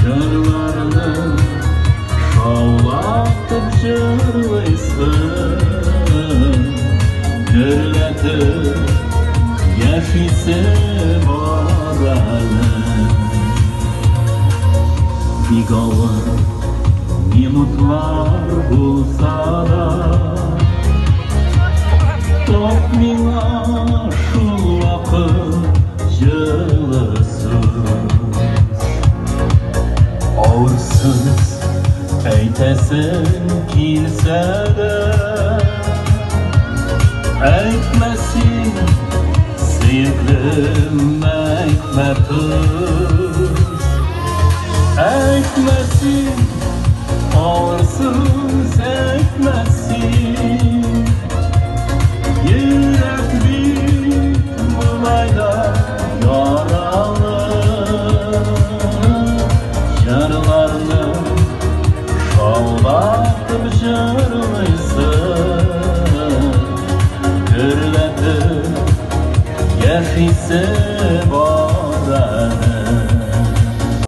Jırlarını şovlatıp jırlaysın, gürletip yaşaysa borani. Begona minutlar bulsa da top ming'a shul vaqt jilisiz, ovursiz aytasin kelsa-da, aytmasin sevgilim aytma-tuz, aytmasin ovursiz aytmasin. Yürek bir bulayda yaralı, jırlarını şovlatıp jırlaysın, gürletip yaşaysa borani.